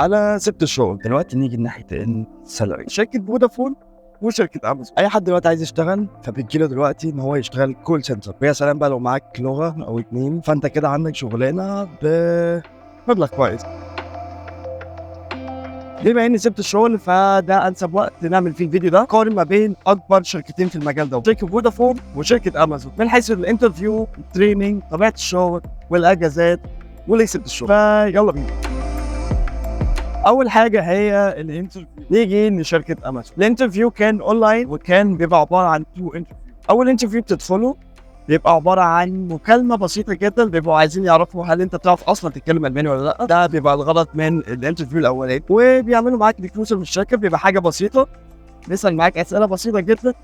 انا سبت الشغل دلوقتي. نيجي لناحيه السالري. شركه فودافون وشركه امازون، اي حد دلوقتي عايز يشتغل فبتجيله دلوقتي ان هو يشتغل كول سنتر. ويا سلام بقى لو معاك لغه او اتنين، فانت كده عندك شغلانه بمبلغ كويس. بما اني سبت الشغل فده انسب وقت نعمل فيه الفيديو ده، قارن ما بين اكبر شركتين في المجال ده، شركه فودافون وشركه امازون، من حيث الانترفيو، التريننج، طبيعه الشغل والاجازات وليه سبت الشغل. فيلا بينا. اول حاجه هي الانترفيو. نيجي لشركه امازون. الانترفيو كان اونلاين وكان بيبقى عباره عن 2 انترفيو. اول انترفيو بتدخله بيبقى عباره عن مكالمه بسيطه جدا، بيبقوا عايزين يعرفوا هل انت بتعرف اصلا تتكلم الماني ولا لا. ده بيبقى الغرض من الانترفيو الاولاني، وبيعملوا معاك ريكروتر من الشركه. بيبقى حاجه بسيطه، بيسال معاك اسئله بسيطه جدا،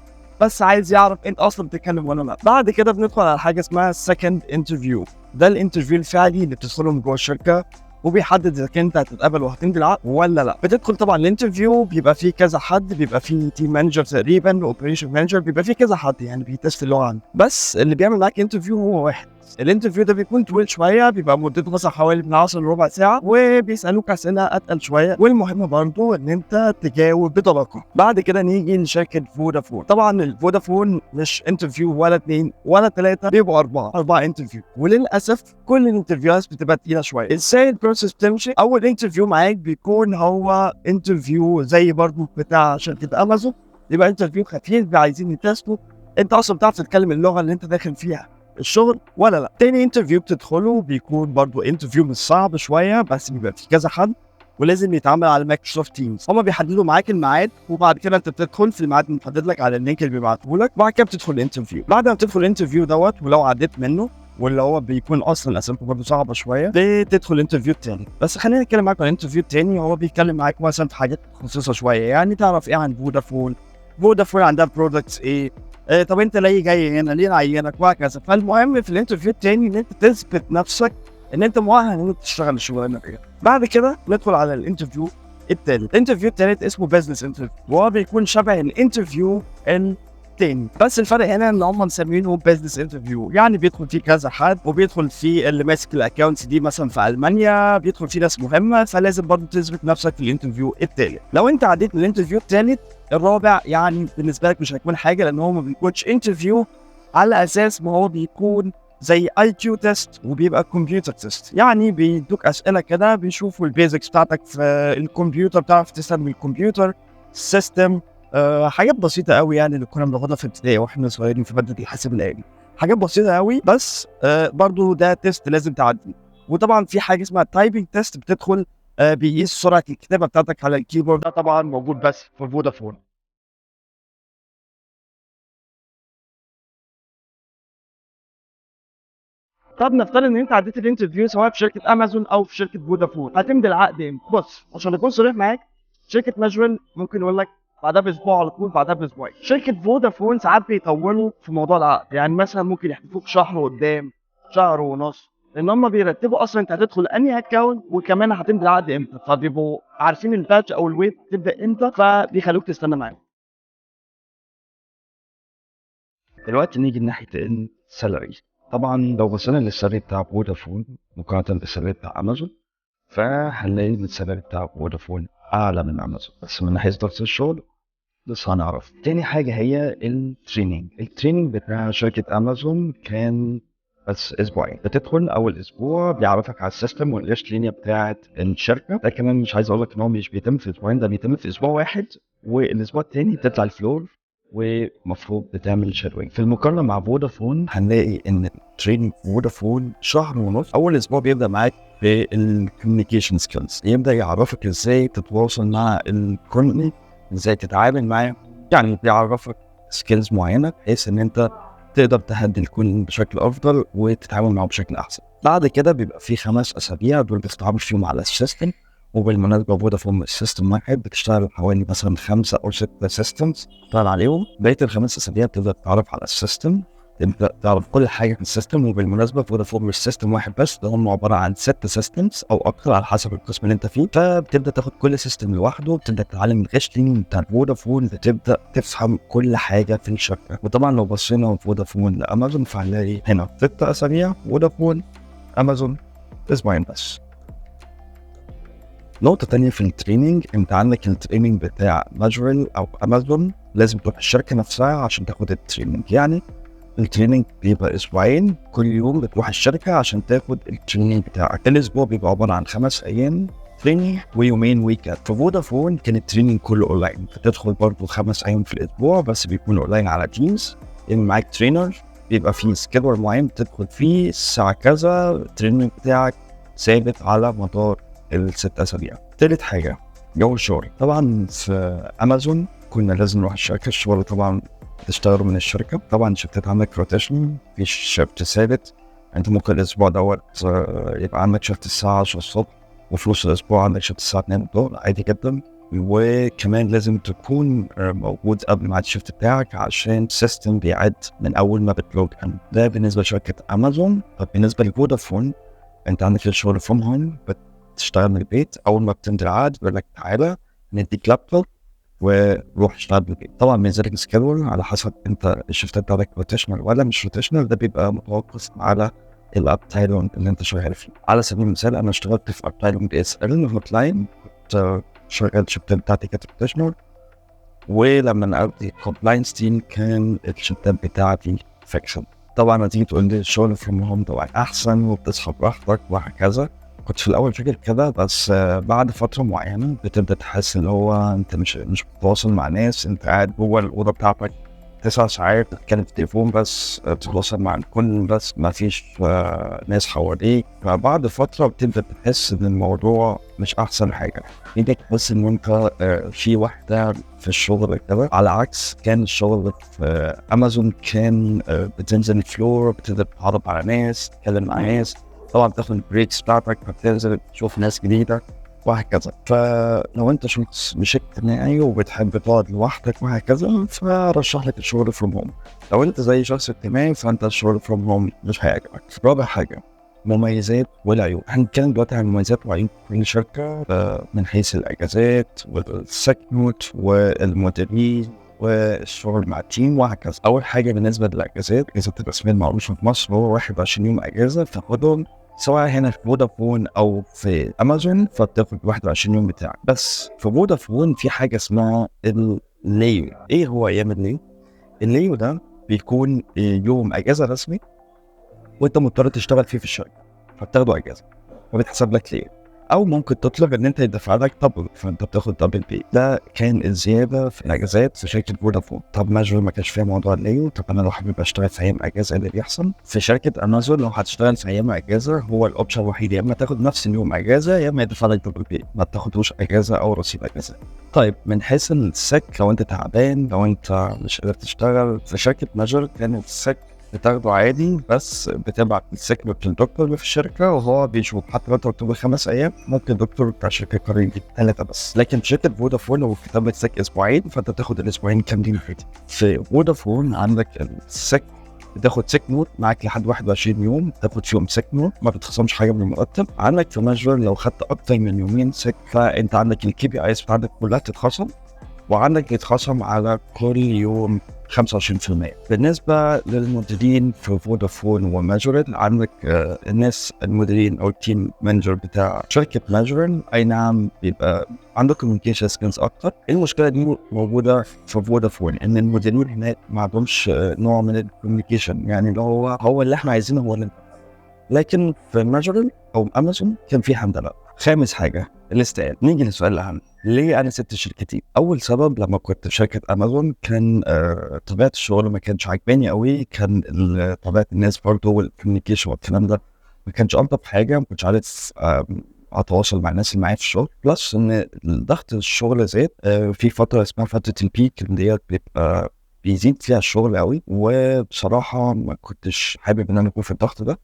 بس عايز يعرف انت اصلا بتتكلم ولا لا. بعد كده بندخل على حاجه اسمها سكند انترفيو. ده الانترفيو الفعلي اللي بتدخله من جوه الشركه، وبيحدد اذا كنت هتتقبل وهتمضي العقد ولا لا. بتدخل طبعا الانترفيو، بيبقى فيه كذا حد، بيبقى فيه تيم مانجر تقريبا واوبريشن مانجر، بيبقى فيه كذا حد يعني بيتست اللغه عنه. بس اللي بيعمل معاك انترفيو هو واحد. الانترفيو ده بيكون طويل شويه، بيبقى مدته مثلا حوالي من 10 لربع ساعه، وبيسالوك اسئله اتقل شويه، والمهم برضه ان انت تجاوب بطلاقه. بعد كده نيجي لشركه فودافون. طبعا الفودافون مش انترفيو ولا اثنين ولا ثلاثه، بيبقوا اربعه انترفيو، وللاسف كل الانترفيوهات بتبقى تقيله شويه. ازاي البروسيس بتمشي؟ اول انترفيو معاك بيكون هو انترفيو زي برضه بتاع شركه امازون، يبقى انترفيو خفيف، عايزين يتستوا انت اصلا بتعرف تتكلم اللغه اللي انت داخل فيها الشغل ولا لا. تاني انترفيو بتدخله بيكون برضو انترفيو مش صعب شويه، بس بيبقى فيه كذا حد، ولازم يتعامل على مايكروسوفت تيمز. هما بيحددوا معاك الميعاد، وبعد كده انت بتدخل في الميعاد المحدد لك على اللينك اللي بيبعته لك. بعد كده بتدخل الانترفيو. بعد ما بتدخل الانترفيو دوت، ولو عديت منه، واللي هو بيكون اصلا اسئلته برضه صعبه شويه، بتدخل الانترفيو التاني. بس خلينا نتكلم معاك عن الانترفيو التاني. هو بيتكلم معاك مثلا في حاجات مخصصه شويه، يعني تعرف ايه عن فودافون، فودافون عندها برودكتس ايه، طب انت ليه جاي هنا، ليه نعينك، وهكذا. فالمهم في الانترفيو التاني ان انت تثبت نفسك ان انت مؤهل ان انت تشتغل الشغلانه دي. بعد كده ندخل على الانترفيو التالت. الانترفيو التالت اسمه بزنس انترفيو، وهو بيكون شبه الانترفيو التاني، بس الفرق هنا ان هم مسمينه بزنس انترفيو. يعني بيدخل فيه كذا حد، وبيدخل فيه اللي ماسك الاكونتس دي مثلا في المانيا، بيدخل فيه ناس مهمه، فلازم برضه تثبت نفسك في الانترفيو التالت. لو انت عديت من الانترفيو التالت، الرابع يعني بالنسبه لك مش هيكون حاجه، لان هو ما بيكونش انترفيو، على اساس ما هو بيكون زي اي كيو تيست، وبيبقى كمبيوتر تيست. يعني بيدوك اسئله كده، بيشوفوا البيزكس بتاعتك في الكمبيوتر، بتعرف تستخدم الكمبيوتر سيستم. حاجات بسيطه قوي يعني، اللي كنا بناخدها في ابتدائي واحنا صغيرين في ماده الحاسب الالي. حاجات بسيطه قوي، بس برضو ده تيست لازم تعدي. وطبعا في حاجه اسمها تايبنج تيست، بتدخل بيقيس سرعه الكتابه بتاعتك على الكيبورد. ده طبعا موجود بس في فودافون. طب نفترض ان انت عديت الانترفيو سواء في شركه امازون او في شركه فودافون، هتمضي العقد امتى؟ بص، عشان اكون صريح معاك، شركه ماجويل ممكن يقول لك بعدها باسبوع على طول، بعدها باسبوعين. شركه فودافون ساعات بيطولوا في موضوع العقد، يعني مثلا ممكن يحدفوك شهر قدام، شهر ونص، لان هم بيرتبوا اصلا انت هتدخل انهي اكونت، وكمان هتمضي العقد امتى، فبيبقوا عارفين الباتش او الويت تبدا امتى، فبيخلوك تستنى معاهم. دلوقتي نيجي لناحية السالري. طبعا لو بصينا للسالري بتاع فودافون مقارنة بالسالري بتاع أمازون، فهنلاقي إن السالري بتاع فودافون أعلى من أمازون، بس من ناحية ضغط الشغل لسه هنعرف. تاني حاجة هي التريننج بتاع شركة أمازون كان بس أسبوعين. بتدخل أول أسبوع بيعرفك على السيستم والإيش لينيا بتاعة الشركة. ده كمان مش عايز أقول لك إن هو مش بيتم في أسبوعين، ده بيتم في أسبوع واحد، والأسبوع التاني بتطلع الفلور ومفروض بتعمل شادوينج. في المقارنة مع فودافون هنلاقي إن تريننج فودافون شهر ونص. أول أسبوع بيبدأ معاك بالكوميونيكيشن سكيلز، يبدأ يعرفك إزاي تتواصل مع الكوميونتي، ازاي تتعامل معاه. يعني بيعرفك سكيلز معينه بحيث ان انت تقدر تهدي الكل بشكل افضل وتتعامل معه بشكل احسن. بعد كده بيبقى في 5 اسابيع دول بتتعامل فيهم على السيستم. وبالمناسبه فودافون مش سيستم واحد، بتشتغل حوالي مثلا 5 أو 6 سيستمز تشتغل عليهم. بقيه ال5 اسابيع بتبدا تتعرف على السيستم، تبدا تعرف كل حاجه في السيستم. وبالمناسبه فودافون مش سيستم واحد بس، ده هم عباره عن 6 سيستمز او اكتر على حسب القسم اللي انت فيه. فبتبدا تاخد كل سيستم لوحده، بتبدا تتعلم الغشلين بتاع فودافون، بتبدا تفهم كل حاجه في الشركه. وطبعا لو بصينا من فودافون لامازون فهنلاقي هنا 6 اسابيع فودافون، امازون اسبوعين بس. نقطة تانية في التريننج، انت عندك التريننج بتاع ماجرل او امازون لازم تروح الشركة نفسها عشان تاخد التريننج. يعني التريننج بيبقى اسبوعين، كل يوم بتروح الشركة عشان تاخد التريننج بتاعك. الاسبوع بيبقى عبارة عن 5 ايام تريننج ويومين ويكند. في فودافون كان التريننج كله اونلاين، بتدخل برضه 5 ايام في الاسبوع بس بيكون اونلاين على تيمز. يعني معاك ترينر بيبقى فيه سكيدول معين بتدخل فيه الساعة كذا، التريننج بتاعك ثابت على مدار ال6 أسابيع. تالت حاجة جو الشغل. طبعا في أمازون كنا لازم نروح الشركة. الشغل طبعا تشتغلوا من الشركة. طبعا الشفتات عندك روتيشن، مفيش شفت ثابت. انت ممكن الأسبوع دوت يبقى عندك شفت الساعة 10 الصبح وفي نص الأسبوع عندك شفت الساعة 2 الظهر، عادي جدا. وكمان لازم تكون موجود قبل ميعاد الشفت بتاعك عشان السيستم بيعد من أول ما بتلوج ان. ده بالنسبة لشركة أمازون. طب بالنسبة لفودافون، انت عندك الشغل فروم هوم، بتشتغل من البيت. اول ما بتمضي العقد بيقول لك تعالى نديك لابتوب وروح اشتغل من البيت. طبعا بينزل لك سكيدول على حسب انت الشفتات بتاعتك روتيشنال ولا مش روتيشنال، ده بيبقى متوقف على الابتايلون اللي انت شغال فيه. على سبيل المثال انا اشتغلت في ابتايلون بي اس ال هوت لاين، كنت شغال الشفتات بتاعتي كانت روتيشنال، ولما نقلت الكومبلاينس تيم كان الشفتات بتاعتي فيكشن. طبعا هتيجي تقول لي الشغل فروم هوم طبعا احسن وبتصحى براحتك وهكذا. كنت في الاول فاكر كده، بس بعد فتره معينه بتبدا تحس اللي هو انت مش بتتواصل مع ناس، انت قاعد جوه الاوضه بتاعتك 9 ساعات بتتكلم في التليفون بس، تتواصل مع الكل بس ما فيش ناس حواليك. فبعد فتره بتبدا تحس ان الموضوع مش احسن حاجه. انت تحس ان انت في وحده في الشغل كده، على عكس كان الشغل في امازون كان بتنزل الفلور، بتقدر تتعرف على ناس، تتكلم مع ناس، طبعا بتاخد البريكس بتاعتك فبتنزل تشوف ناس جديده وهكذا. فلو انت شخص مش اجتماعي وبتحب تقعد لوحدك وهكذا فرشح لك الشغل فروم هوم. لو انت زي شخص اجتماعي فانت الشغل فروم هوم مش هيعجبك. رابع حاجه مميزات والعيوب. هنتكلم دلوقتي عن مميزات وعيوب كل شركه من حيث الاجازات والسكنوت والمديرين والشغل مع التيم وهكذا. اول حاجه بالنسبه للاجازات، اجازات الرسميه المعروفه في مصر هو 21 يوم اجازه تاخدهم، سواء هنا في فودافون او في امازون فبتاخد 21 يوم بتاعك. بس في فودافون في حاجه اسمها الليو. ايه هو ايام الليو؟ الليو ده بيكون يوم اجازه رسمي وانت مضطر تشتغل فيه في الشركه فبتاخده اجازه فبتحسب لك ليه. او ممكن تطلب ان انت يدفع لك دبل فانت بتاخد دبل بي. ده كان الزياده في الاجازات في شركه فودافون. طب ماجر ما كانش فيها موضوع الليو. طب انا لو حابب اشتغل في ايام اجازه اللي بيحصل في شركه امازون، لو هتشتغل في ايام اجازه هو الاوبشن الوحيد، يا اما تاخد نفس اليوم اجازه يا اما يدفع لك دبل بي، ما تاخدوش اجازه او رصيد اجازه. طيب من حيث السك، لو انت تعبان لو انت مش قادر تشتغل في شركه ماجر كان السك بتاخده عادي، بس بتبعت السك للدكتور اللي في الشركه وهو بيشوف. حتى لو انت مكتوب 5 ايام ممكن الدكتور بتاع الشركه يقرر يديك 3 بس. لكن في شركه فودافون لو كتب لك سك اسبوعين فانت بتاخد الاسبوعين كاملين عادي. في فودافون عندك السك بتاخد سك نوت معاك لحد 21 يوم، تاخد فيهم سك نوت ما بتخصمش حاجه من المرتب. عندك في ماجر لو خدت اكتر من يومين سك فانت عندك الكي بي ايز بتاعتك كلها تتخصم، وعندك يتخصم على كل يوم 25%. بالنسبة للمديرين في فودافون وماجرل، عندك الناس المديرين أو التيم مانجر بتاع شركة ماجرل أي نعم بيبقى عندك كوميونيكيشن سكيلز أكتر. المشكلة دي موجودة في فودافون إن المديرين هناك ما عندهمش نوع من الكوميونيكيشن، يعني اللي هو اللي إحنا عايزينه هو اللي. لكن في ماجرل أو أمازون كان في هندلة. خامس حاجة الاستقالة. نيجي للسؤال الأهم، ليه أنا سبت شركتي؟ أول سبب لما كنت في شركة أمازون كان طبيعة الشغل ما كانش عاجباني قوي، كان طبيعة الناس برضه والكوميونيكيشن والكلام ده ما كانش ألطف حاجة، ما كنتش عارف أتواصل مع الناس اللي معايا في الشغل. بلس إن ضغط الشغل زاد في فترة اسمها فترة البيك اللي هي بيبقى بيزيد فيها الشغل قوي، وبصراحة ما كنتش حابب إن أنا أكون في الضغط ده.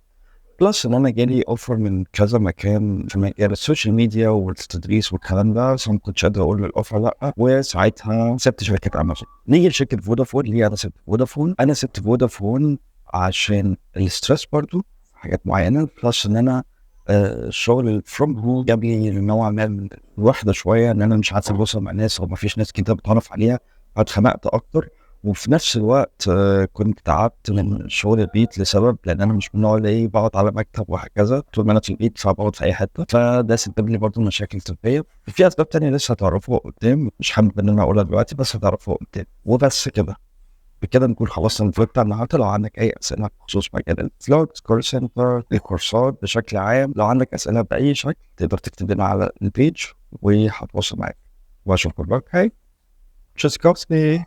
بلس ان انا جالي اوفر من كذا مكان في مجال السوشيال ميديا والتدريس والكلام ده، بس ما كنتش قادر اقول للاوفر لا، وساعتها سبت شركه امازون. نيجي لشركه فودافون. ليه انا سبت فودافون؟ انا سبت فودافون عشان الاسترس برضو حاجات معينه، بلس ان انا الشغل الفروم هوم جاب لي نوع ما من الوحده شويه، ان انا مش عارف اوصل مع الناس او ما فيش ناس كده بتعرف عليها، فاتخنقت اكتر وفي نفس الوقت كنت تعبت من شغل البيت لسبب لان انا مش من النوع اللي بقعد على مكتب وهكذا طول ما انا في البيت، فبقعد في اي حته، فده سبب لي برضو مشاكل طبيه. في اسباب تانية لسه هتعرفوها قدام، مش حابب ان انا اقولها دلوقتي بس هتعرفوها قدام. وبس كده، بكده نكون خلصنا الفيديو بتاع النهارده. لو عندك اي اسئله بخصوص مجال الفلوجز، كول سنتر، الكورسات بشكل عام، لو عندك اسئله باي شكل تقدر تكتب لنا على البيج وهتواصل معاك. واشوفك بقى. Hey, just